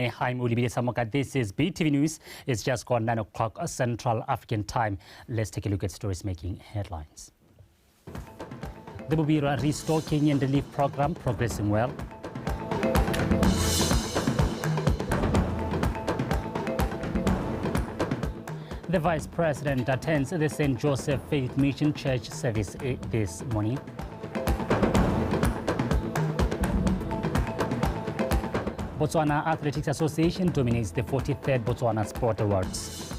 Hi, Mulibile Samoka. This is BTV News. It's just gone 9 o'clock Central African time. Let's take a look at stories making headlines. The Bubira restocking and relief program progressing well. The Vice President attends the St. Joseph Faith Mission Church service this morning. Botswana Athletics Association dominates the 43rd Botswana Sport Awards.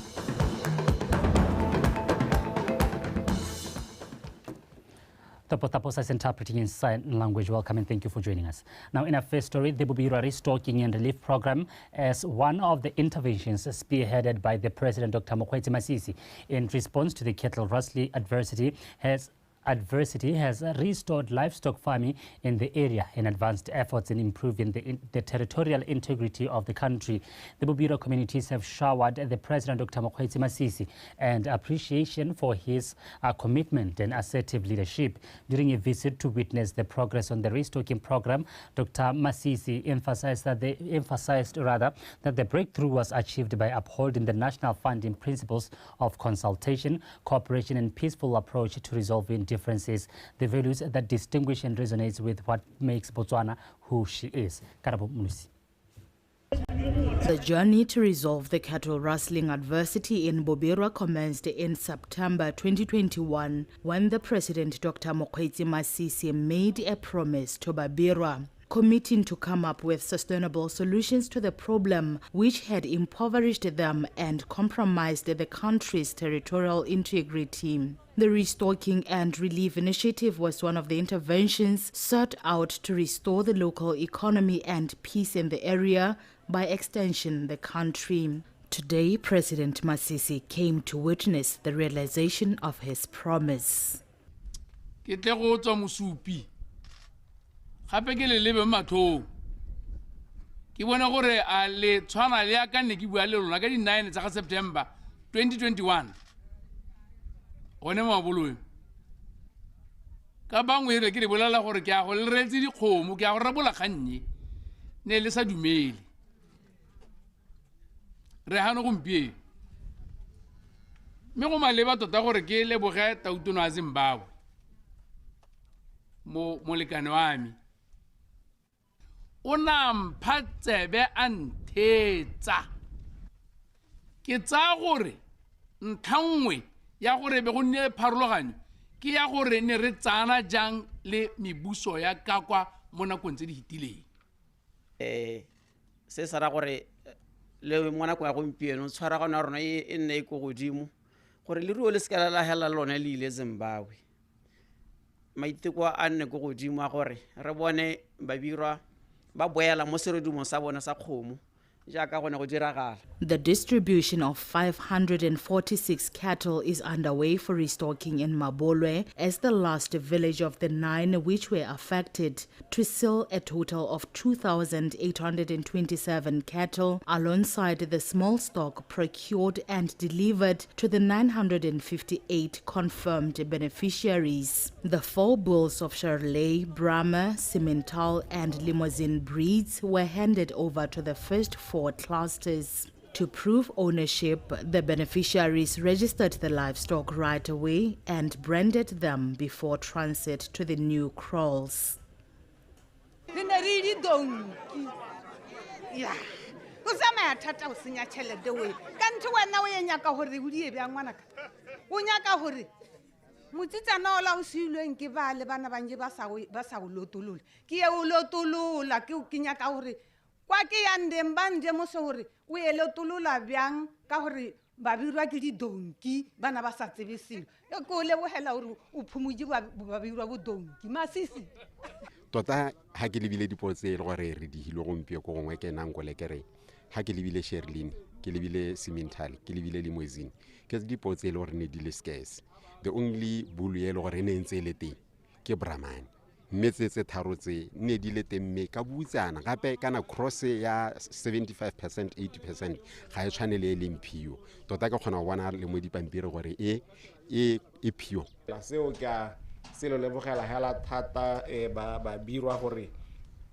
Taposa is interpreting in sign language. Welcome and thank you for joining us. Now, in our first story, the Bubira Restocking and Relief Program, as one of the interventions spearheaded by the President, Dr. Mokgweetsi Masisi, in response to the cattle rustling adversity, has restored livestock farming in the area in advanced efforts in improving the territorial integrity of the country. The Bubira communities have showered the President, Dr. Mokgweetsi Masisi, and appreciation for his commitment and assertive leadership. During a visit to witness the progress on the restocking program, Dr. Masisi emphasized that the breakthrough was achieved by upholding the national funding principles of consultation, cooperation, and peaceful approach to resolving differences, the values that distinguish and resonates with what makes Botswana who she is. The journey to resolve the cattle rustling adversity in Bubira commenced in September 2021 when the President, Dr. Mokgweetsi Masisi, made a promise to Bubira, committing to come up with sustainable solutions to the problem which had impoverished them and compromised the country's territorial integrity. The Restocking and Relief Initiative was one of the interventions sought out to restore the local economy and peace in the area, by extension the country. Today, President Masisi came to witness the realization of his promise. Gape ke le lebe mathong ke bona gore a le tshwana le ka nne ke bua le lona ka di 9 tsa September 2021 gone maboloeng ka bangwe re ke re bolela gore ke a go le retsi dikgomo ke a go rabola gannye ne le sa dumele re hano gompie me go maleba tota gore ke leboge tautono a Zimbabwe mo lekane wa mi ona mphatsebe anthetsa ke tsa gore nthangwe ya gore be go nne pharologanyo ke ya gore ne re tsana jang le mebuso ya kakwa mo nakong tse di hitileng se sara gore le mona kwa gompieno tshwaragano rona e nne go godimo gore le ruo le sekala la hela lone le ile Zimbabwe maiteko a nne go godimo a gore re bone Babirwa ba boela mo seredumo sa bona sa kgomo jaaka gone go diragala. The distribution of 546 cattle is underway for restocking in Mabolwe as the last village of the 9 which were affected to sell a total of 2,827 cattle alongside the small stock procured and delivered to the 958 confirmed beneficiaries. The 4 bulls of Charolais, Brahma, Simmental and Limousine breeds were handed over to the first 4 clusters. To prove ownership, the beneficiaries registered the livestock right away and branded them before transit to the new kraals. Mutsitsana ola o silweng ke ba le bana banje ba sa go lotolola ke ye o lotolola ke o kinyaka gore kwa ke ya ndeng ba nje mo se gore o ye lotolola bjang ka gore Babirwa ke di donki bana ba sa tsebe selo e ko le bohela gore o phumuji Babirwa bo donki Masisi tota ha ke lebile dipotse le gore re di hilo gompie go gongwe ke nang go le kere ha ke lebile Sherlin ke lebile Simmental ke lebile Limousine ke dipotse le gore ne di le scarce. The only bull ye le gore ne ntse le teng ke Brahman metse tse tharotse ne di le teng me ka butsana gape kana cross ya 75% 80% ga e tshwane le mpio tota ke khona bona le mo dipampiri gore e pio la seo ka selo le bogela hela thata ba birwa gore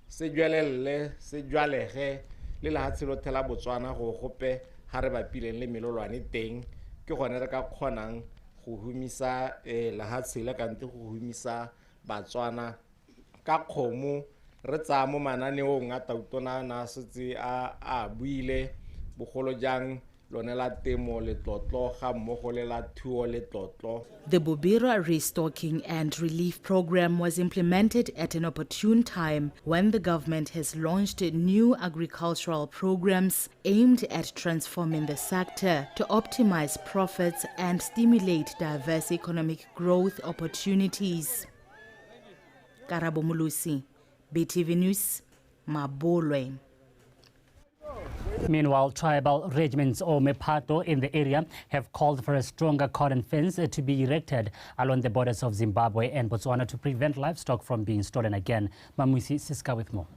se jwalelle se jwalege le lehatshe lotlhe la Botswana go gope ha re bapileng le melolwane teng ke gone re ka kgonang go humisa lehatshe le kante go humisa Batswana ka kgomo re tsa mo mananeong a tautona na setse a buile bogolo jang lone la temo le tlotlo ga mmogo le la thuo le tlotlo. The Bobira Restocking and Relief Program was implemented at an opportune time when the government has launched new agricultural programs aimed at transforming the sector to optimize profits and stimulate diverse economic growth opportunities. Karabo Mulusi, BTV News, Mabolwe. Meanwhile, tribal regiments or Mepato in the area have called for a stronger cordon fence to be erected along the borders of Zimbabwe and Botswana to prevent livestock from being stolen again. Mamusi Siska with more.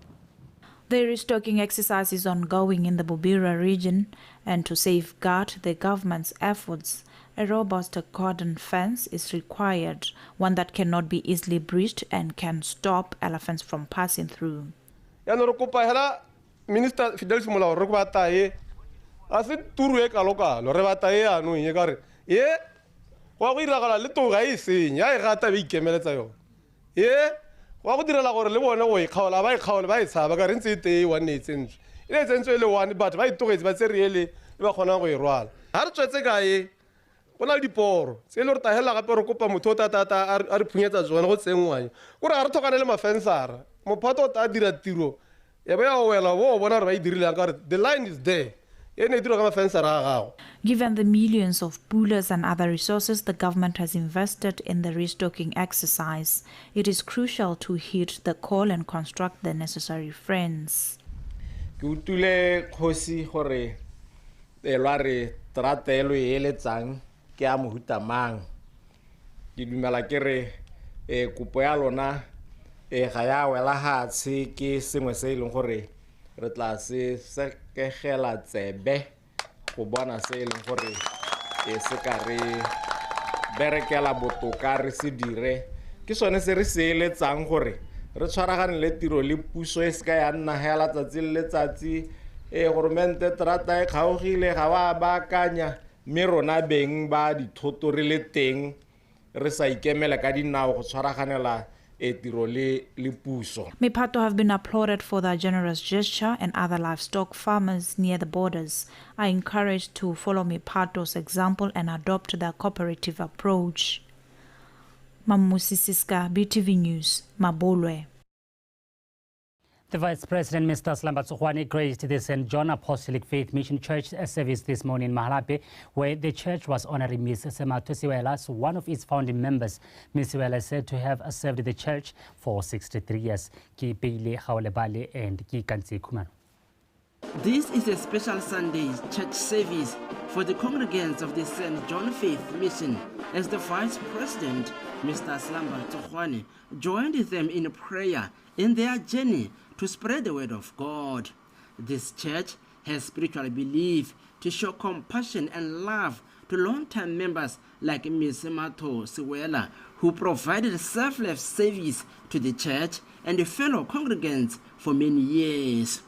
The restocking exercise is ongoing in the Bobira region, and to safeguard the government's efforts, a robust cordon fence is required, one that cannot be easily breached and can stop elephants from passing through. Minister Fidel Simola re ba tae a se turu e kalokalo re ba tae ano ye ka re ye wa go ira gala le toga e senya e gata be ikemeletsa yo ye wa go direla gore le bone go ikgaola ba e tshaba ka re ntse te one netsentse ile tsentse le one but ba itogetse ba tseriele ba khona go e rwala ha re tswetse kae bona le diporo se le re tahela gape re kopa motho tata a re phunyetsa tsone go tsengwanya gore ga re thokane le mafensara mophato ta dira tiro. The line is there. Given the millions of bullets and other resources the government has invested in the restocking exercise, it is crucial to heed the call and construct the necessary fence. Ga ya wela hatshe ke sengwe se ileng gore re tla se sekegela tsebe go bona se ileng gore se ka re berekela botoka re se dire ke sone se re se eletsang gore re tshwaragane le tiro le puso e se ka ya nna hela tsatsi le letsatsi goromente trata e kgaogile ga ba baakanya mme rona beng ba dithoto re le teng re sa ikemela ka dinao go tshwaraganela Mepato have been applauded for their generous gesture, and other livestock farmers near the borders are encouraged to follow Mepato's example and adopt their cooperative approach. Mamusi Siska, BTV News, Mabolwe. The Vice President, Mr. Slamba Tsokhwane, graced the St. John Apostolic Faith Mission Church service this morning in Mahalape, where the church was honoring Ms. Semato Siwela, one of its founding members. Ms. Siwela is said to have served the church for 63 years. Ki Peile Haolebale and Ki Kansi Kumano. This is a special Sunday church service for the congregants of the St. John Faith Mission, as the Vice President, Mr. Slamba Tsokhwane, joined them in prayer in their journey to spread the word of God. This church has spiritual belief to show compassion and love to long-time members like Ms. Semato Siwela, who provided selfless service to the church and the fellow congregants for many years.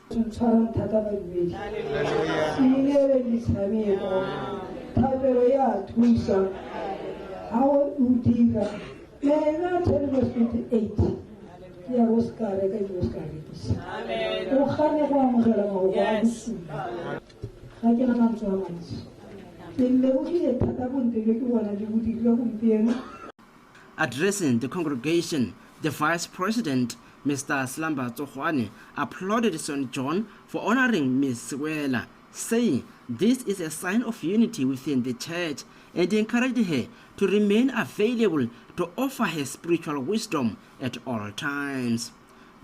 Addressing the congregation, the Vice President, Mr. Slamba Tsokhwane, applauded St. John for honoring Ms. Siwela, saying this is a sign of unity within the church, and encouraged her to remain available to offer her spiritual wisdom at all times.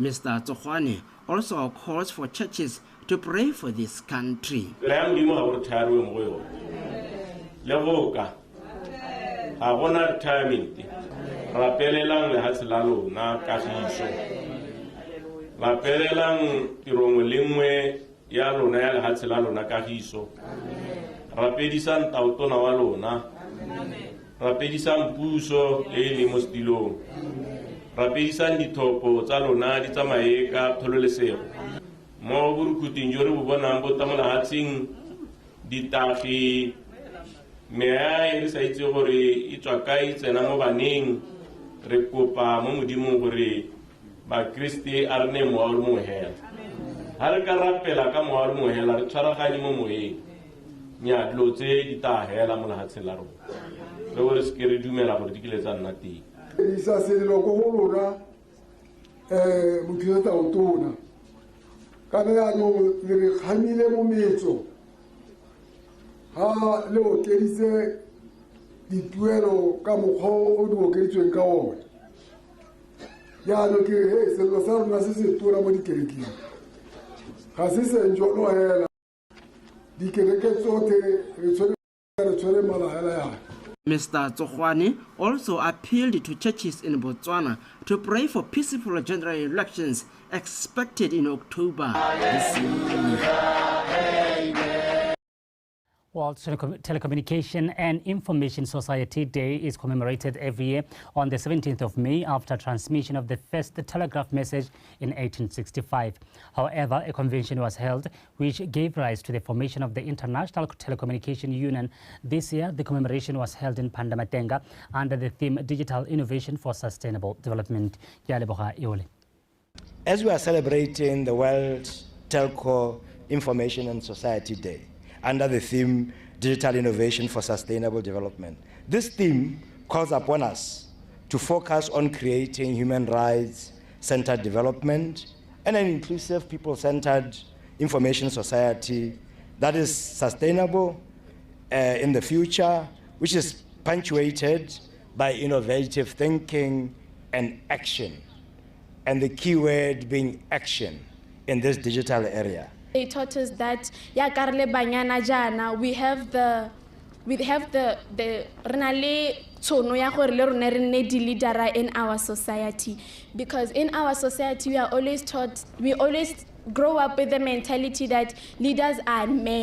Mr. Tsokhwane also calls for churches to pray for this country. Rapelelang le hatselalo na kagiso rapelelang tirongwe lengwe ya lona ya le hatselalo na kagiso rapedisang tautona wa lona rapedisang puso e le mo stilong rapedisang dithopo tsa lona di tsamaye ka thololesego mo burukuting jore bo bonang bo tamola hatsing ditagi mea re sa itse gore e tswa kae tsena mo baneng re kopa mo modimo gore ba Kristi a re ne mowa o le mongwe hela ha re ka rapela ka mowa o le mongwe hela re tshwaraganye mo moyeng nya dilo tse di tla hela mo lehatsheng la rona re gore se ke re dumela gore di kile tsa nna teng isa selelo go go lona mophireta o tona ka leano le re kgamile mo metso ha le okeditse dituelo ka mokgwa o di okeditsweng ka ona yaano ke he selelo sa rona se se tona mo dikerekeng ga se senjolo hela dikereke tsotlhe re tshwere mala hela yana. Mr. Tsokwane also appealed to churches in Botswana to pray for peaceful general elections expected in October this year. World Telecommunication and Information Society Day is commemorated every year on the 17th of May after transmission of the first telegraph message in 1865. However, a convention was held which gave rise to the formation of the International Telecommunication Union. This year, the commemoration was held in Pandamatenga under the theme Digital Innovation for Sustainable Development. As we are celebrating the World Telco Information and Society Day, under the theme Digital Innovation for Sustainable Development. This theme calls upon us to focus on creating human rights-centered development and an inclusive, people-centered information society that is sustainable in the future, which is punctuated by innovative thinking and action, and the key word being action in this digital area. They taught us that we have the leader in our society, because in our society we are always taught, we always grow up with the mentality that leaders are men.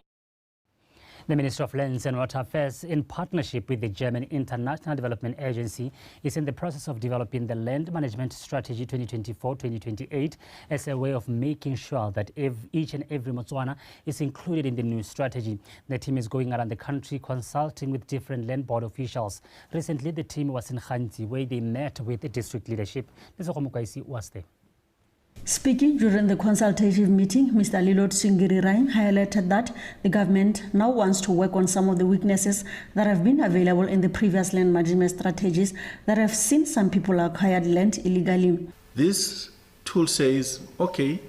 The Ministry of Lands and Water Affairs, in partnership with the German International Development Agency, is in the process of developing the Land Management Strategy 2024-2028 as a way of making sure that each and every Botswana is included in the new strategy. The team is going around the country consulting with different land board officials. Recently, the team was in Khanti, where they met with the district leadership. Mr. Khomukaisi was there. Speaking during the consultative meeting, Mr. Lilot Singiri-Ryan highlighted that the government now wants to work on some of the weaknesses that have been available in the previous land management strategies that have seen some people acquired land illegally. This tool says, okay,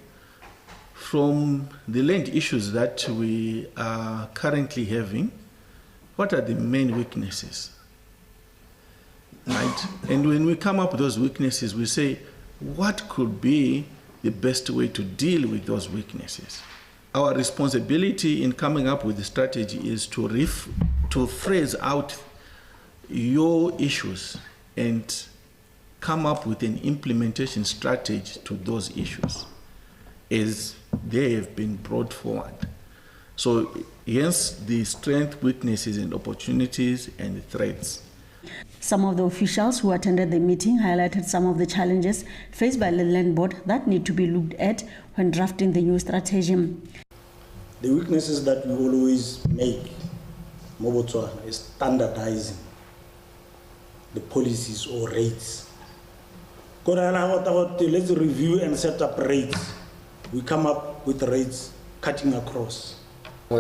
from the land issues that we are currently having, what are the main weaknesses? Right? And when we come up with those weaknesses, we say, what could be the best way to deal with those weaknesses? Our responsibility in coming up with the strategy is to phrase out your issues and come up with an implementation strategy to those issues as they have been brought forward. So hence the strengths, weaknesses and opportunities and threats. Some of the officials who attended the meeting highlighted some of the challenges faced by the land board that need to be looked at when drafting the new strategy. The weaknesses that we always make in Botswana is standardizing the policies or rates. Let's review and set up rates. We come up with rates cutting across. We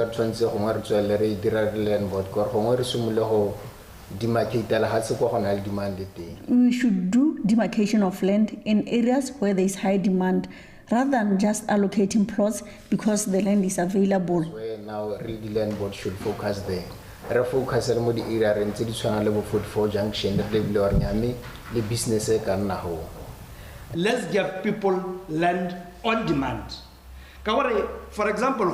should do demarcation of land in areas where there is high demand rather than just allocating plots because the land is available. Where now really land board should focus there. Refocus on the area and traditional food for junction that the business can now. Let's give people land on demand. For example,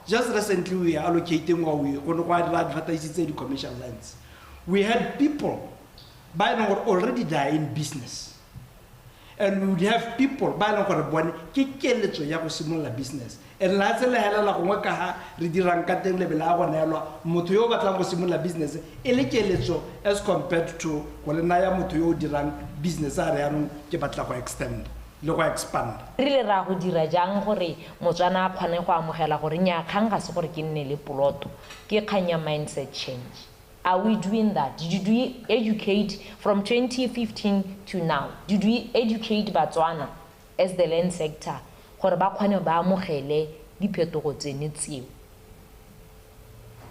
just recently we are allocating or we advertising the commercial lands. We had people already die in business. And we would have people similar business. And last business as compared to business extend. le go expand. Re ra go dira jang gore Motswana a kgone go amogela gore nya kgang ga se gore ke nne le poloto ke kganya mindset change. Are we doing that? Did we educate from 2015 to now? Did we educate Botswana as the land sector gore ba kgone ba amogele diphetogo tsene tseo?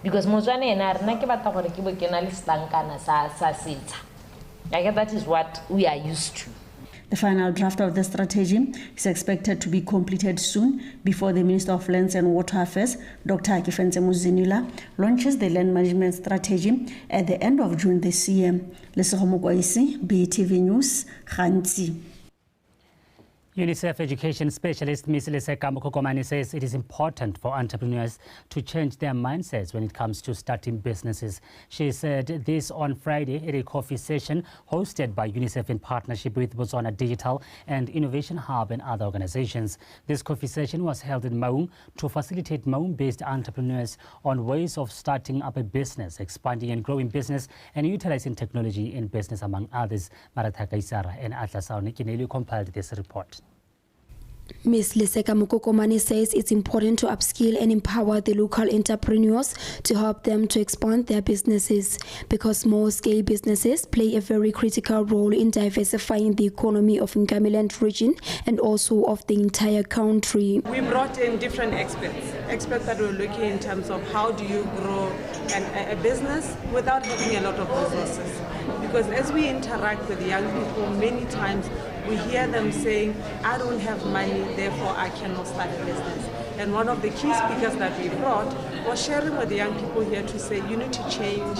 Because Motswana ena rena ke batla gore ke bo ke na le stankana sa setsa. Like that is what we are used to. The final draft of the strategy is expected to be completed soon before the Minister of Lands and Water Affairs, Dr. Akifense Muzinula, launches the land management strategy at the end of June this year. Lesego Mokwaisi, BTV News, Gantsi. UNICEF education specialist Ms. Leseka Mokokomane says it is important for entrepreneurs to change their mindsets when it comes to starting businesses. She said this on Friday at a coffee session hosted by UNICEF in partnership with Botswana Digital and Innovation Hub and other organizations. This coffee session was held in Maun to facilitate Maun-based entrepreneurs on ways of starting up a business, expanding and growing business, and utilizing technology in business, among others. Maratha Kaisara and Atlas Aunikineli compiled this report. Ms. Leseka Mokokomane says it's important to upskill and empower the local entrepreneurs to help them to expand their businesses because small-scale businesses play a very critical role in diversifying the economy of Ngamiland region and also of the entire country. We brought in different experts that were looking in terms of how do you grow a business without having a lot of resources. Because as we interact with young people, many times we hear them saying, I don't have money, therefore I cannot start a business. And one of the key speakers that we brought was sharing with the young people here to say, you need to change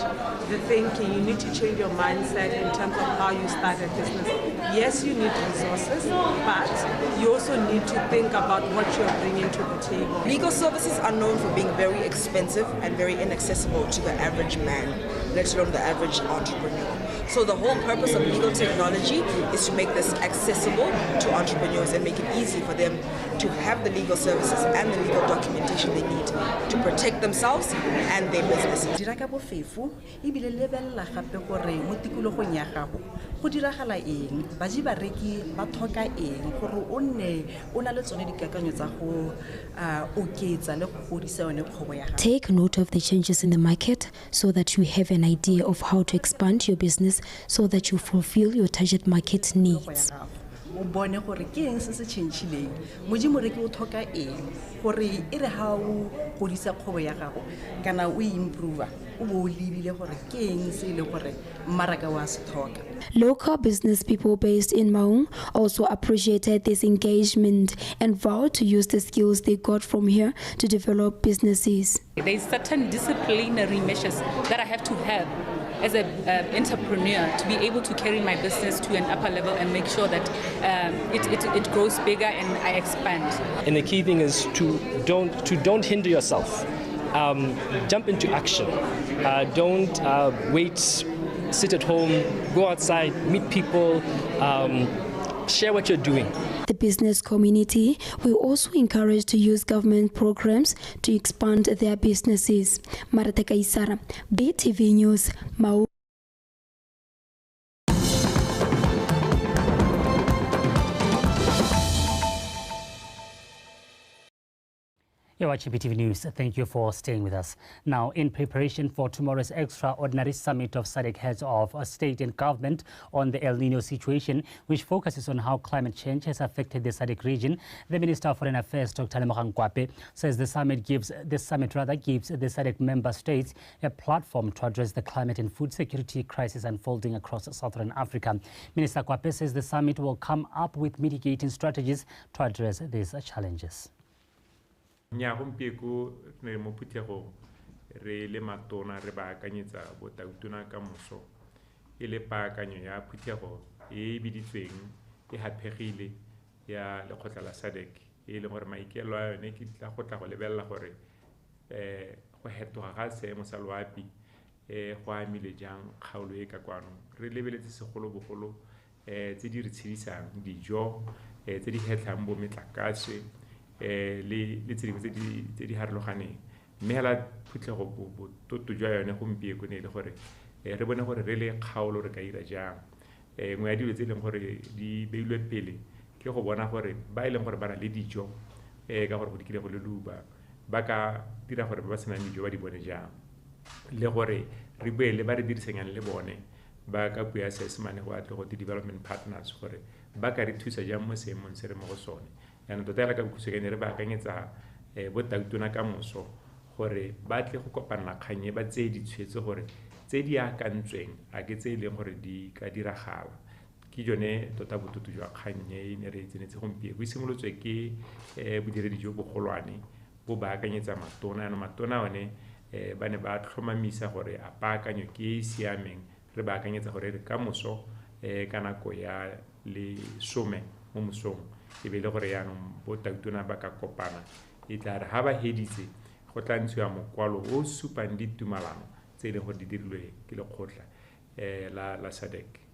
the thinking, you need to change your mindset in terms of how you start a business. Yes, you need resources, but you also need to think about what you're bringing to the table. Legal services are known for being very expensive and very inaccessible to the average man, let alone the average entrepreneur. So the whole purpose of legal technology is to make this accessible to entrepreneurs and make it easy for them to have the legal services and the legal documentation they need to protect themselves and their businesses. Go diragala eng baji bareki ba thoka eng gore o nne o na le tsone dikakanyo tsa go oketsa le go godisa yone kgwebo ya gago. Take note of the changes in the market so that you have an idea of how to expand your business so that you fulfill your target market needs. O bone gore ke eng se se tšhentšhileng moji moreki o thoka eng gore e re ha o godisa kgwebo ya gago kana o improve o bo o lebile gore ke eng se le gore mmaraka wa se thoka. Local business people based in Maun also appreciated this engagement and vowed to use the skills they got from here to develop businesses. There is certain disciplinary measures that I have to have as an entrepreneur to be able to carry my business to an upper level and make sure that it grows bigger and I expand. And the key thing is to don't hinder yourself. Jump into action. Don't wait, sit at home, go outside, meet people, share what you're doing. The business community will also encourage to use government programs to expand their businesses. Maratha Kaisara, BTV News, Maun. You're watching BTV News. Thank you for staying with us. Now, in preparation for tomorrow's extraordinary summit of SADC heads of state and government on the El Nino situation, which focuses on how climate change has affected the SADC region, the Minister of Foreign Affairs, Dr. Nkwape, says the summit gives the SADC member states a platform to address the climate and food security crisis unfolding across southern Africa. Minister Nkwape says the summit will come up with mitigating strategies to address these challenges. Nya gompieko re mo phuthego re le matona re ba akanyetsa botautona ka moso e le paakanyo ya phuthego e biditsweng e hapegile ya lekgotla la SADC e le gore maikelo a yone ke tla go tla go lebella gore go hetoga ga seemo sa loapi go amile jang kgaolo e ka kwano re lebeletse segolo bogolo tse di re tshedisang dijo tse di hetlang bo metlakase le tse dingwe tse di harologaneng mme hela phutlego bototo jwa yone gompieko ne le gore re bone gore re le kgaolo re ka ira jang ngwe ya dilo tse e leng gore di beilwe pele ke go bona gore ba ile gore bana le dijo ka gore go dikile go le luba ba ka dira gore ba sena dijo ba di bone jang le gore re boele ba re dirisanyang le bone ba ka bua assessment go atle go development partners gore ba ka re thusa jang mo seemong se re mo go sone yana tota la ka bukusegane re ba akanyetsa botautona ka moso gore ba tle go kopana kganye ba tse di tshwetse gore tse di akantsweng a ke tse leng gore di ka diragala ke jone tota botutu jwa kganye ne re tsenetse gompieno bo simolotswe ke bodiredi jo bogolwane bo ba akanyetsa matona yana matona one ba ne ba tlhomamisa gore a paakanyo ke siameng re ba akanyetsa gore re ka moso ka nako ya le some mo mosong e be le gore yaanong botautona ba ka kopana e tla re ga ba heditse go tla ntshiwa mokwalo o supang ditumalano tse e leng gore di dirilwe ke lekgotla la SADC.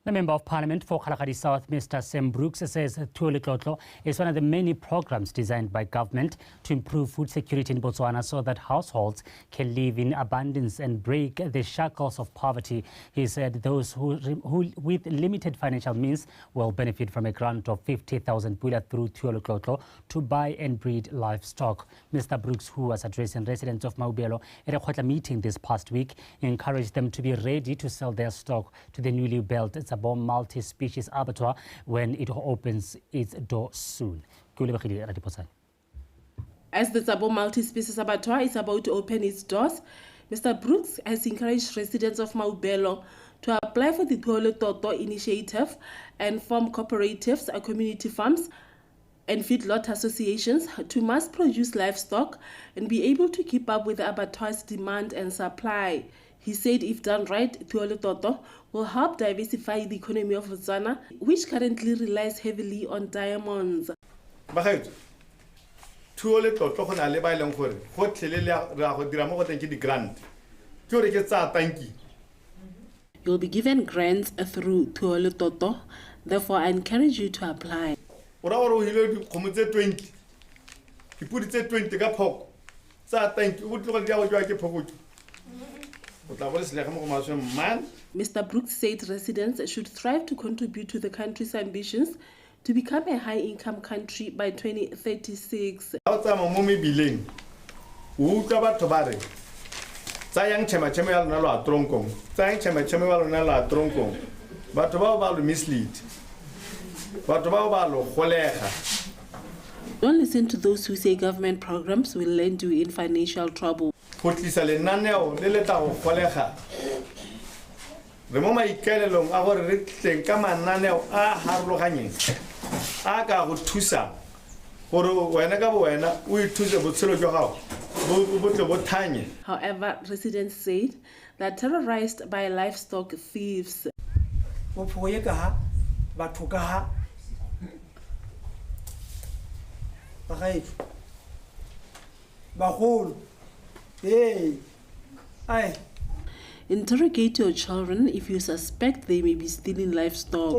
The Member of Parliament for Kalahari South, Mr. Sam Brooks, says Tuoletlotlo is one of the many programs designed by government to improve food security in Botswana so that households can live in abundance and break the shackles of poverty. He said those who with limited financial means will benefit from a grant of 50,000 pula through Tuoletlotlo to buy and breed livestock. Mr. Brooks, who was addressing residents of Maubelo at a Khotla meeting this past week, encouraged them to be ready to sell their stock to the newly built Tsabo multi-species abattoir when it opens its door soon. As the Tsabo multi-species abattoir is about to open its doors, Mr. Brooks has encouraged residents of Maubelo to apply for the Tuoletlotlo initiative and form cooperatives, community farms, and feedlot associations to mass produce livestock and be able to keep up with the abattoir's demand and supply. He said if done right, Tuoletlotlo will help diversify the economy of Botswana, which currently relies heavily on diamonds. You'll be given grants through Tuoletlotlo, therefore I encourage you to apply. Mr. Brooks said residents should strive to contribute to the country's ambitions to become a high-income country by 2036. Don't listen to those who say government programs will land you in financial trouble. However, residents said that terrorized by livestock thieves. Interrogate your children if you suspect they may be stealing livestock.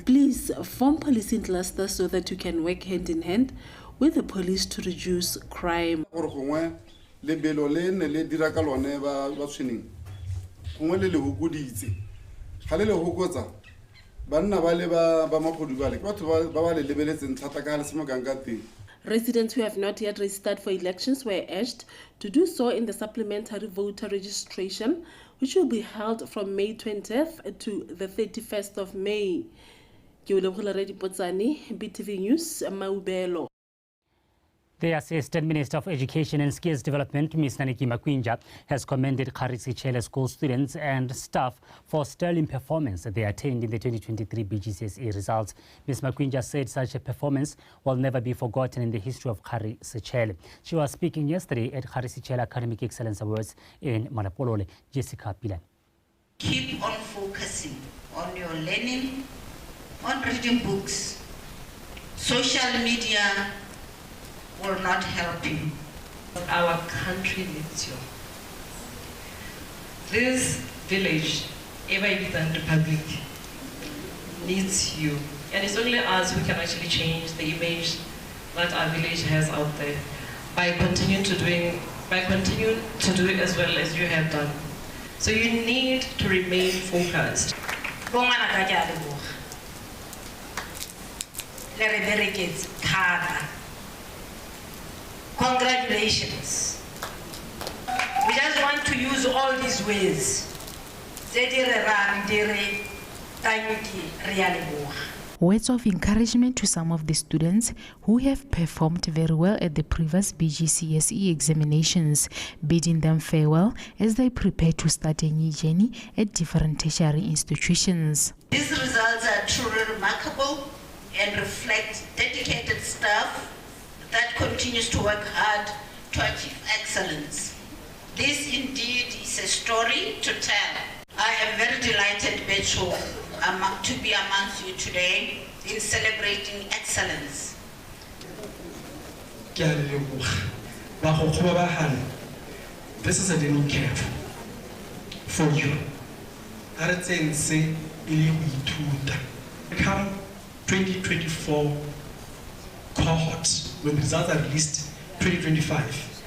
Please form policing clusters so that you can work hand in hand with the police to reduce crime. Residents who have not yet registered for elections were urged to do so in the supplementary voter registration, which will be held from May 20th to the 31st of May. BTV News, Maubelo. The Assistant Minister of Education and Skills Development, Ms. Naniki Makwinja, has commended Karisichele school students and staff for sterling performance they attained in the 2023 BGCSE results. Ms. Makwinja said such a performance will never be forgotten in the history of Karisichele. She was speaking yesterday at Karisichele Academic Excellence Awards in Malapolole. Jessica Pilan. Keep on focusing on your learning, on reading books. Social media will not help you. Our country needs you. This village, Eva Republic, needs you. And it's only us who can actually change the image that our village has out there by continuing to do it as well as you have done. So you need to remain focused. Congratulations. We just want to use all these ways. Words of encouragement to some of the students who have performed very well at the previous BGCSE examinations, bidding them farewell as they prepare to start a new journey at different tertiary institutions. These results are truly remarkable and reflect dedicated staff that continues to work hard to achieve excellence. This indeed is a story to tell. I am very delighted, Betcho, to be amongst you today in celebrating excellence. This is a learning curve for you. Come 2024 cohort, when the results are released 2025,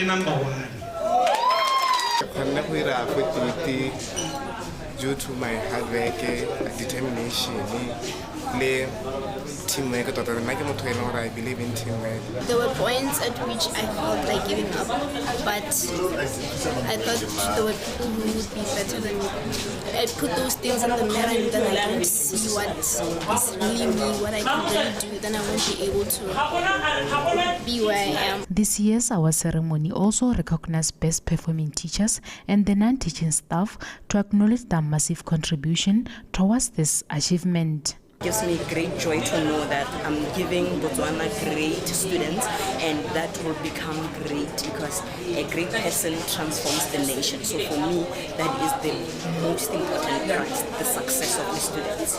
number 1. Due to my hard work, determination, teamwork, I believe in teamwork. There were points at which I felt like giving up, but I thought there were people who would be better than me. I put those things in the mirror and then I don't see what is really me, what I can really do, then I won't be able to be where I am. This year's our ceremony also recognized best performing teachers and the non-teaching staff to acknowledge their massive contribution towards this achievement. It gives me great joy to know that I'm giving Botswana great students, and that will become great because a great person transforms the nation. So for me, that is the most important prize, the success of the students.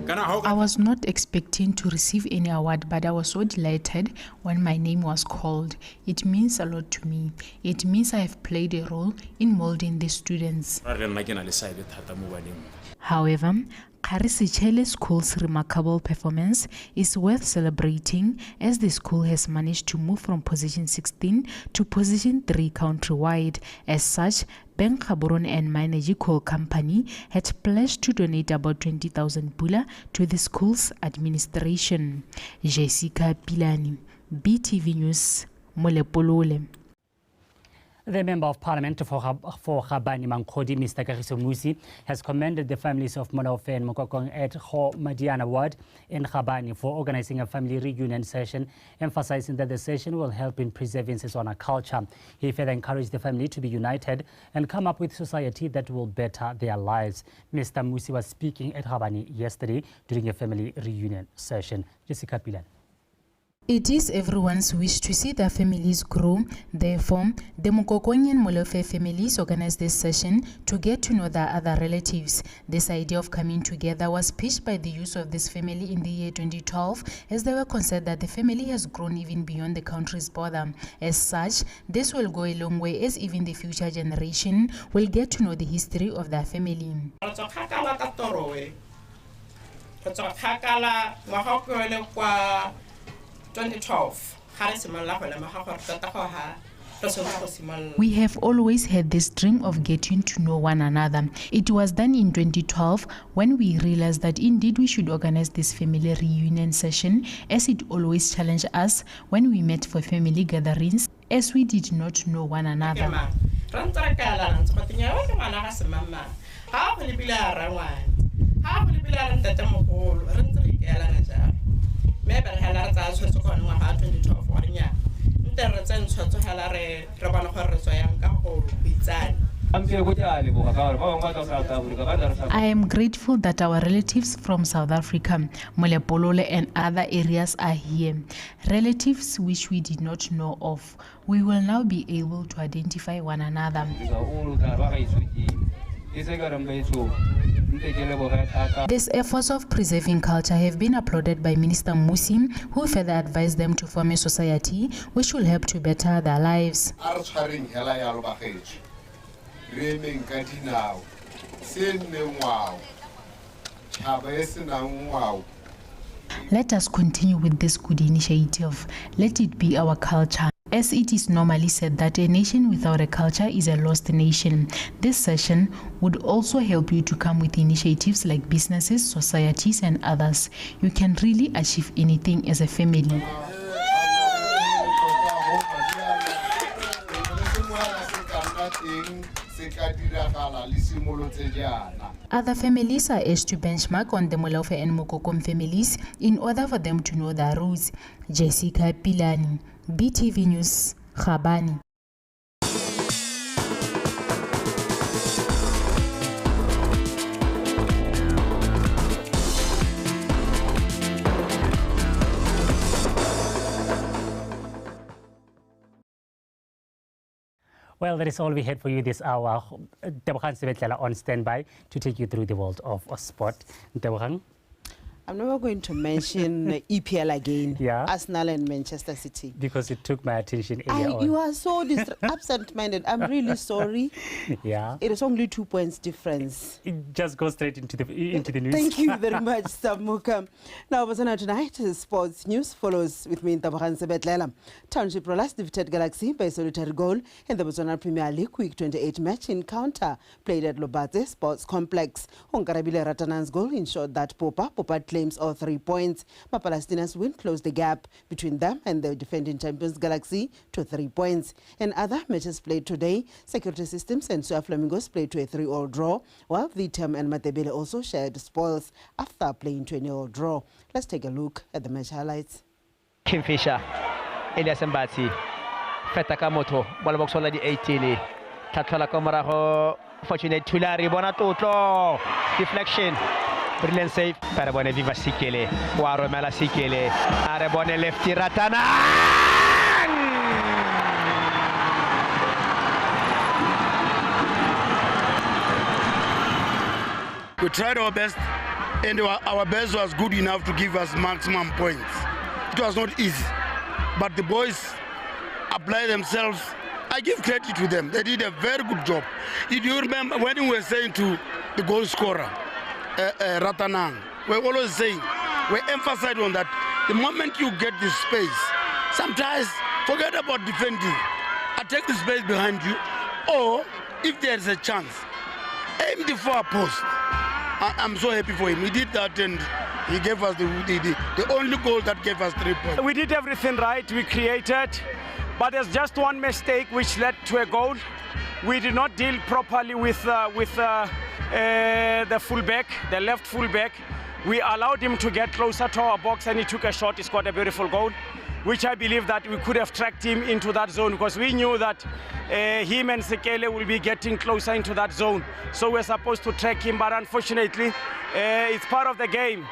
I was not expecting to receive any award, but I was so delighted when my name was called. It means a lot to me. It means I have played a role in molding the students. However, Karisichele School's remarkable performance is worth celebrating, as the school has managed to move from position 16 to position 3 countrywide. As such, Bank Gaborone and Mineji Coal Company had pledged to donate about 20,000 pula to the school's administration. Jessica Pilani, BTV News, Molepolole. The Member of Parliament for Khabani Mankhodi, Mr. Kagiso Musi, has commended the families of Molaofe and Mokokong at Kho Madiana Ward in Khabani for organizing a family reunion session, emphasizing that the session will help in preserving Setswana culture. He further encouraged the family to be united and come up with society that will better their lives. Mr. Musi was speaking at Khabani yesterday during a family reunion session. Jessica Pilan. It is everyone's wish to see their families grow. Therefore, the Mokokong and Molofe families organized this session to get to know their other relatives. This idea of coming together was pitched by the youth of this family in the year 2012, as they were concerned that the family has grown even beyond the country's border. As such, this will go a long way, as even the future generation will get to know the history of their family. 2012. We have always had this dream of getting to know one another. It was then in 2012 when we realized that indeed we should organize this family reunion session, as it always challenged us when we met for family gatherings, as we did not know one another. I am grateful that our relatives from South Africa, Molepolole and other areas are here. Relatives which we did not know of. We will now be able to identify one another. These efforts of preserving culture have been applauded by Minister Musi, who further advised them to form a society which will help to better their lives. Let us continue with this good initiative. Let it be our culture. As it is normally said that a nation without a culture is a lost nation, this session would also help you to come with initiatives like businesses, societies, and others. You can really achieve anything as a family. Other families are urged to benchmark on the Molofe and Mokokom families in order for them to know their roots. Jessica Pilani, BTV News, Khabani. Well, that is all we had for you this hour. Tebogang Sebetlela on standby to take you through the world of sport. Tebogang? I'm never going to mention EPL again. Yeah. Arsenal and Manchester City. Because it took my attention earlier on. You are so absent-minded. I'm really sorry. Yeah. It is only 2 points difference. Just go straight into the news. Thank you very much, Samuka. Now, Botswana tonight, sports news follows with me in Tebogang Sebetlela. Township Rollers defeated Galaxy by a solitary goal in the Botswana Premier League Week 28 match encounter played at Lobatse Sports Complex. Onkarabile Ratanan's goal ensured that Popa claims all 3 points. Mapalestina's win closed the gap between them and the defending champions Galaxy to 3 points. In other matches played today, Security Systems and Suya Flamingos played to a 3-all draw, while Vitam and Matebele also shared spoils after playing to a 0-all draw. Let's take a look at the match highlights. Kingfisher, Elias Mbati, Fetakamoto, Balboxola di 18, Tatala Komaraho, Fortunate Tulari, Bonatotlo, deflection. Brilliant save, Parabone Viva Sikele, Waro Mela Sikele, Arabone lefty Ratana! We tried our best, and our best was good enough to give us maximum points. It was not easy, but the boys applied themselves. I give credit to them. They did a very good job. If you remember when we were saying to the goal scorer, Ratanang, we're always saying, we emphasize on that the moment you get this space, sometimes forget about defending. Attack the space behind you, or if there's a chance, aim the far post. I'm so happy for him. He did that, and he gave us the only goal that gave us 3 points. We did everything right, we created, but there's just one mistake which led to a goal. We did not deal properly with the fullback, the left fullback. We allowed him to get closer to our box, and he took a shot. He scored a beautiful goal, which I believe that we could have tracked him into that zone, because we knew that him and Sekele will be getting closer into that zone. So we're supposed to track him, but unfortunately, it's part of the game.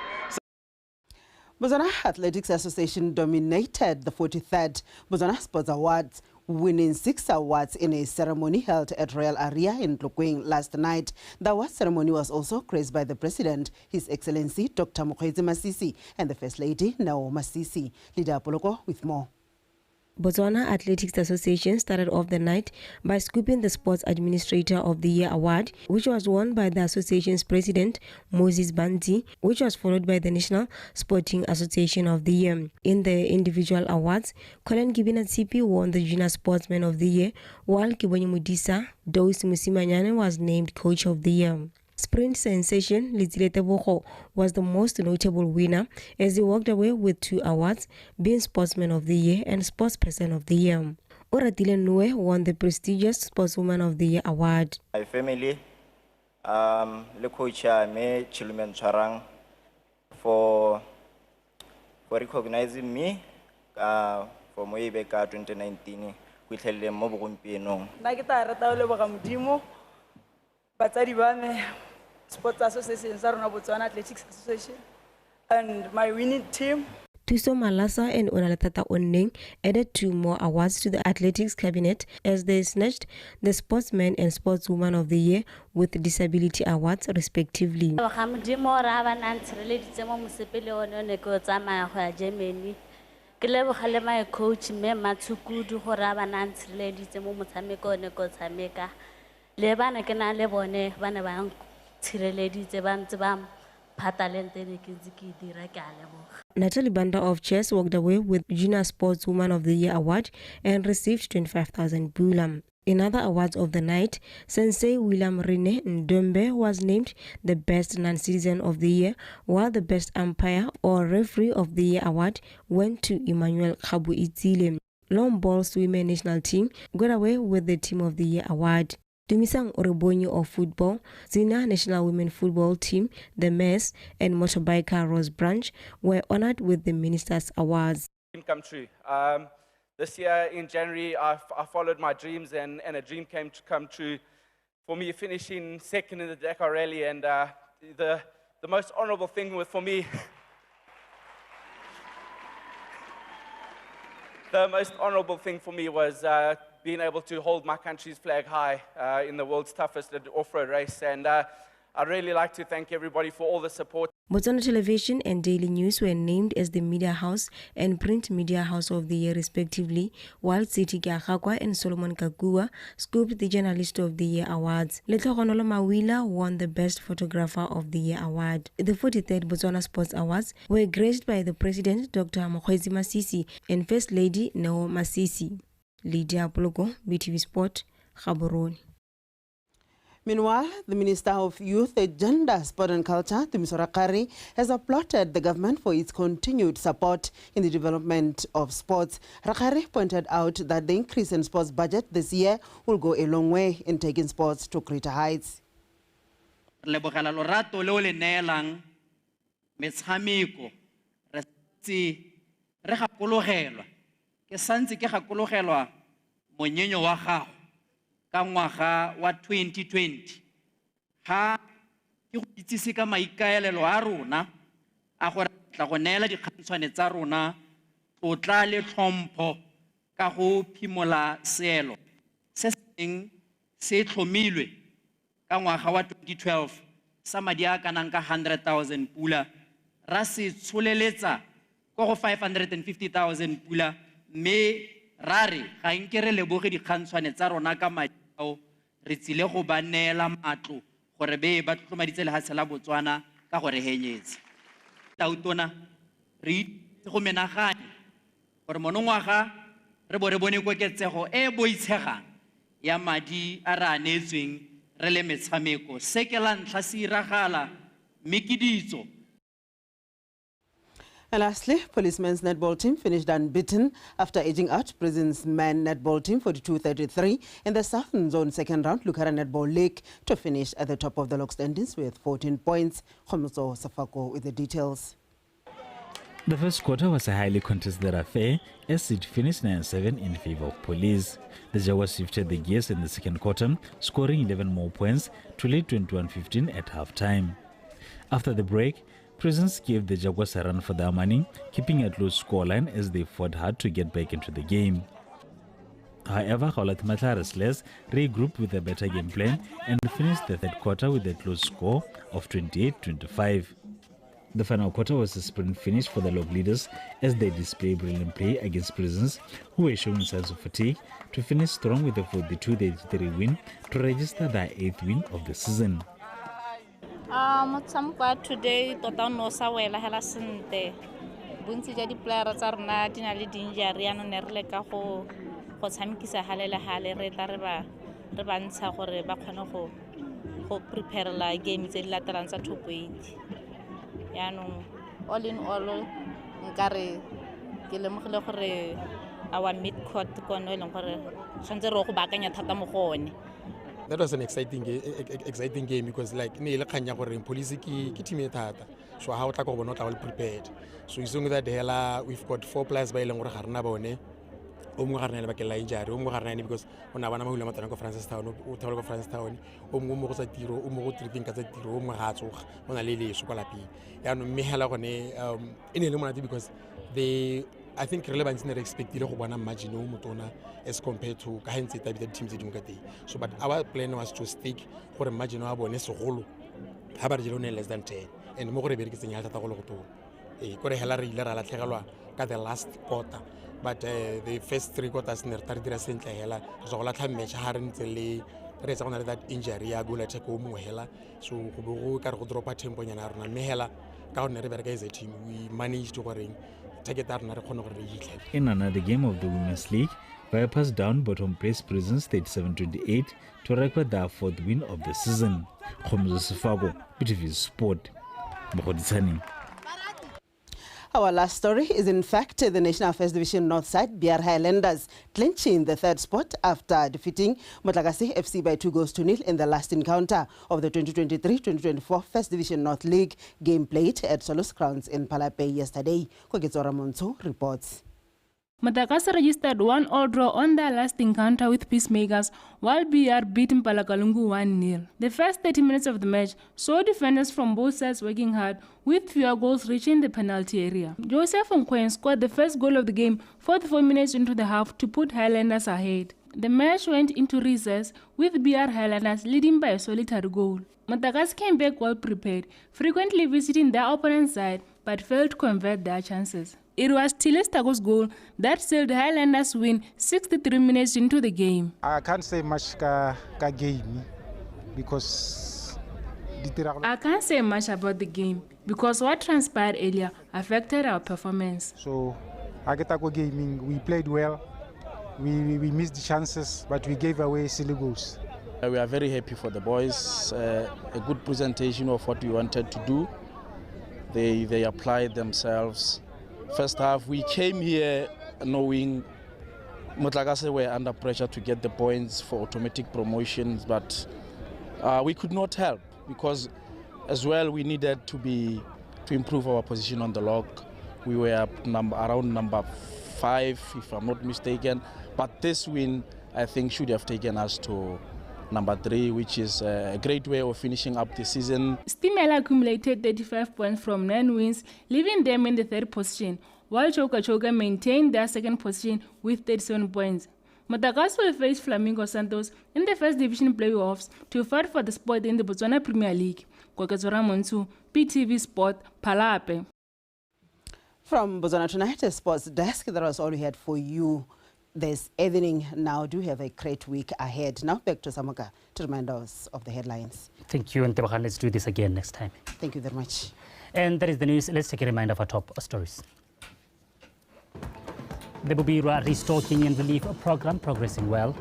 Botswana Athletics Association dominated the 43rd Botswana Sports Awards, winning 6 awards in a ceremony held at Royal Area in Tlokweng last night. The award ceremony was also graced by the President, His Excellency Dr. Mokgweetsi Masisi, and the First Lady, Nao Masisi. Leader Poloko with more. Botswana Athletics Association started off the night by scooping the Sports Administrator of the Year award, which was won by the association's president, Moses Banzi, which was followed by the National Sporting Association of the Year. In the individual awards, Colin Gibina Tsipi won the Junior Sportsman of the Year, while Kibonyi Mudisa Dose Musimanyane was named Coach of the Year. Sprint sensation Lizile Tebogo was the most notable winner as he walked away with 2 awards, being Sportsman of the Year and Sportsperson of the Year. Oratile Nue won the prestigious Sportswoman of the Year award. My family, le coach me Chilumen Charang for recognizing me for Moebeka 2019 with Helen Mobumpino. Nakita rata le boga modimo batsadi ba me Sports Association Sarona Botswana Athletics Association and my winning team. Tuso Malasa and Onalatata Onning added 2 more awards to the athletics cabinet as they snatched the Sportsman and Sportswoman of the Year with Disability Awards respectively. Coach me Matsukudu Horaba Nancy ladies and Motameko Neko Tameka. Lebana can I live on a tshireleditse ba ntse ba phatalente ne ke ntse ke dira ke a leboga. Natalie Banda of Chess walked away with Junior Sportswoman of the Year award and received 25,000 bulam. In other awards of the night, Sensei William Rene Ndombe was named the Best Non-Citizen of the Year, while the Best Umpire or Referee of the Year award went to Emmanuel Khabu Itzile. Long ball swimmer national team got away with the Team of the Year award. Dumisang Orebonyo of football, Zina National Women Football Team, the Mess, and motorbiker Rose Branch were honored with the Minister's Awards. Come true. This year in January, I followed my dreams, and a dream came to come true for me, finishing second in the Dakar Rally. And the most honorable thing for me, the most honorable thing for me was being able to hold my country's flag high in the world's toughest off-road race. And I'd really like to thank everybody for all the support. Botswana Television and Daily News were named as the Media House and Print Media House of the Year respectively, while Siti Gagakwa and Solomon Kakua scooped the Journalist of the Year awards. Letlogonolo Mawila won the Best Photographer of the Year award. The 43rd Botswana Sports Awards were graced by the President Dr. Mokgweetsi Masisi and First Lady Neo Masisi. Lydia Poloko, BTV Sport, Gaborone. Meanwhile, the Minister of Youth, Gender, Sport and Culture, Tumiso Rakgare, has applauded the government for its continued support in the development of sports. Rakgare pointed out that the increase in sports budget this year will go a long way in taking sports to greater heights. Lebogela lorato leo le neelang metshameko re gakologelwa ke santse ke gakologelwa monyenyo wa gago ka ngwaga wa 2020 ha ke go itsise ka maikaelelo a rona a gore tla go neela dikgantshwane tsa rona tlotla le tlhompho ka go phimola seelo se seng se tlhomilwe ka ngwaga wa 2012 sa madi a kanang ka 100,000 pula ra se tsholeletsa go 550,000 pula mme rare ga nkere leboge dikgantshwane tsa rona ka madi ao re tsile go ba neela matlo gore be ba tlhomaditse lehatshe la Botswana ka gore henyetse tautona re go menagane gore monongwaga re bo re bone koketsego e boitshegang ya madi a re anetsweng re le metshameko se ke la ntlha se iragala mme ke ditso. And lastly, Policemen's netball team finished unbeaten after edging out Prison's men netball team 42-33 in the Southern Zone second round Lukara Netball League to finish at the top of the log standings with 14 points. Khomoso Safako with the details. The first quarter was a highly contested affair as it finished 9-7 in favor of Police. The Jaguars shifted the gears in the second quarter, scoring 11 more points to lead 21-15 at halftime. After the break, Prisons gave the Jaguars a run for their money, keeping a close scoreline as they fought hard to get back into the game. However, Gaulat Matla wrestlers regrouped with a better game plan and finished the third quarter with a close score of 28-25. The final quarter was a sprint finish for the log leaders as they displayed brilliant play against Prisons, who were showing signs of fatigue, to finish strong with a 42-33 win to register their 8th win of the season. Motshameko today tota no sa wela hela sente bontsi ja di player tsa rona di na le dinjari ya no ne re le ka go tshamekisa halele hale re tla re ba ntsha gore ba khone go prepare la game tse di latelang tsa top 8 ya no all in all nkare ke lemogile gore our mid court kono le gore tshwantse re go baakanya thata mo gone. That was an exciting game because like ne ile khanya gore police ki team e thata so how tla go bona tla well prepared so isong that hela we've got 4 players ba ile gore ga rena bone o mo ga rena le ba ke la injury o mo ga rena because ona bana mahula matana ko Francistown o thola ko Francistown o mo go sa tiro o mo go treating ka tsa tiro o mo ga tsoga ona le le so kwa lapeng ya no mme hela gone ene le monate because I think relevance in expected go bona margin o motona as compared to ka hentse tabi the teams dingwe ka teng so but our plan was to stick gore margin wa bone segolo ha ba re jelo ne less than 10 and mo gore be re ke tsenya thata go le go to gore hela re ile ra latlhegelwa ka the last quarter but the first 3 quarters ne re tla dira sentle hela go go latlha match ha re ntse le re etsa go na le that injury ya goal attack o mongwe hela, so go be go ka re go dropa tempo nyana ya rona mme hela ka gonne re bereka as a team we managed to goreng target ya rona re kgone gore re itlhele. In another game of the Women's League, Vipers down bottom place Prisons 37-28 to record their 4th win of the season. Khomzo Sifago, BTV Sport, Mogoditsani. Our last story is in fact the National First Division North side, BR Highlanders, clinching the 3rd spot after defeating Motlakase FC by 2-0 in the last encounter of the 2023-2024 First Division North League game played at Solos Grounds in Palape yesterday. Koketsora Monto reports. Motlakase registered 1-1 draw on their last encounter with Peacemakers, while BR beat Mpalakalungu 1-0. The first 30 minutes of the match saw defenders from both sides working hard, with fewer goals reaching the penalty area. Joseph Nkwen scored the first goal of the game 44 minutes into the half to put Highlanders ahead. The match went into recess, with BR Highlanders leading by a solitary goal. Motlakase came back well prepared, frequently visiting their opponent's side, but failed to convert their chances. It was Tiles Tago's goal that sealed Highlanders' win 63 minutes into the game. I can't say much ka game because I can't say much about the game because what transpired earlier affected our performance. So, Agetago gaming, we played well. We missed the chances, but we gave away silly goals. We are very happy for the boys. A good presentation of what we wanted to do. They applied themselves. First half, we came here knowing Motlakase were under pressure to get the points for automatic promotions, but we could not help because as well we needed to improve our position on the log. We were around number 5, if I'm not mistaken, but this win I think should have taken us to number 3, which is a great way of finishing up the season. Stimela accumulated 35 points from 9 wins, leaving them in the 3rd position, while Choka maintained their 2nd position with 37 points. Motlakase will face Flamingo Santos in the First Division playoffs to fight for the spot in the Botswana Premier League. Koketsora Montu, BTV Sport, Palape. From Botswana Tonight, a sports desk, that was all we had for you this evening. Now, do have a great week ahead. Now, back to Samoka to remind us of the headlines. Thank you, and let's do this again next time. Thank you very much. And that is the news. Let's take a reminder of our top stories. The Bubirwa Restocking and Relief Program progressing well.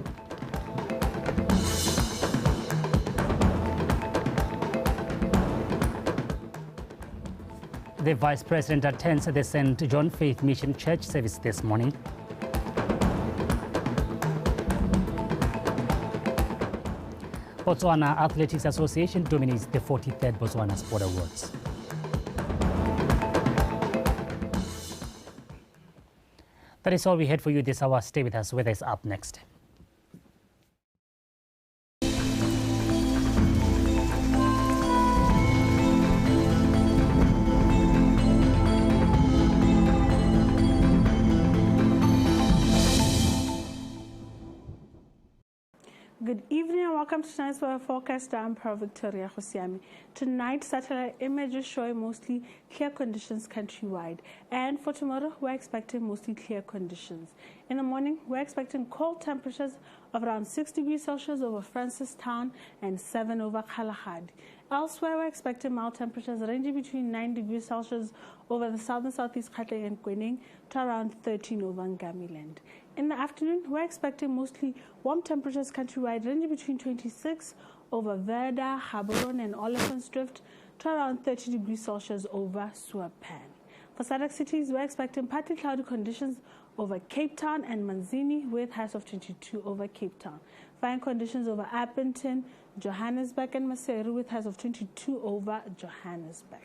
The Vice President attends the St. John Faith Mission Church service this morning. Botswana Athletics Association dominates the 43rd Botswana Sport Awards. That is all we had for you this hour. Stay with us. Weather is up next. Good evening and welcome to tonight's weather forecast. I'm Pro Victoria Josiami. Tonight, satellite images show mostly clear conditions countrywide. And for tomorrow, we're expecting mostly clear conditions. In the morning, we're expecting cold temperatures of around 6 degrees Celsius over Francistown and 7 over Kalahari. Elsewhere, we're expecting mild temperatures ranging between 9 degrees Celsius over the southern southeast Gauteng and Kwening to around 13 over Ngamiland. In the afternoon, we're expecting mostly warm temperatures countrywide ranging between 26 over Verda, Gaborone and Olifantsdrift to around 30 degrees Celsius over Suapan. For SADC cities, we're expecting partly cloudy conditions over Cape Town and Manzini with highs of 22 over Cape Town. Fine conditions over Appleton, Johannesburg and Maseru with highs of 22 over Johannesburg.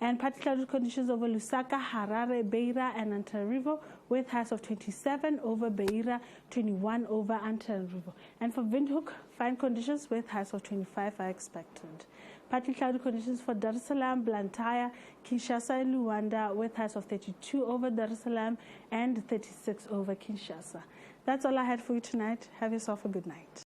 And partly cloudy conditions over Lusaka, Harare, Beira and Antananarivo with highs of 27 over Beira, 21 over Antananarivo. And for Windhoek, fine conditions with highs of 25 are expected. Partly cloudy conditions for Dar es Salaam, Blantyre, Kinshasa and Luanda with highs of 32 over Dar es Salaam and 36 over Kinshasa. That's all I had for you tonight. Have yourself a good night.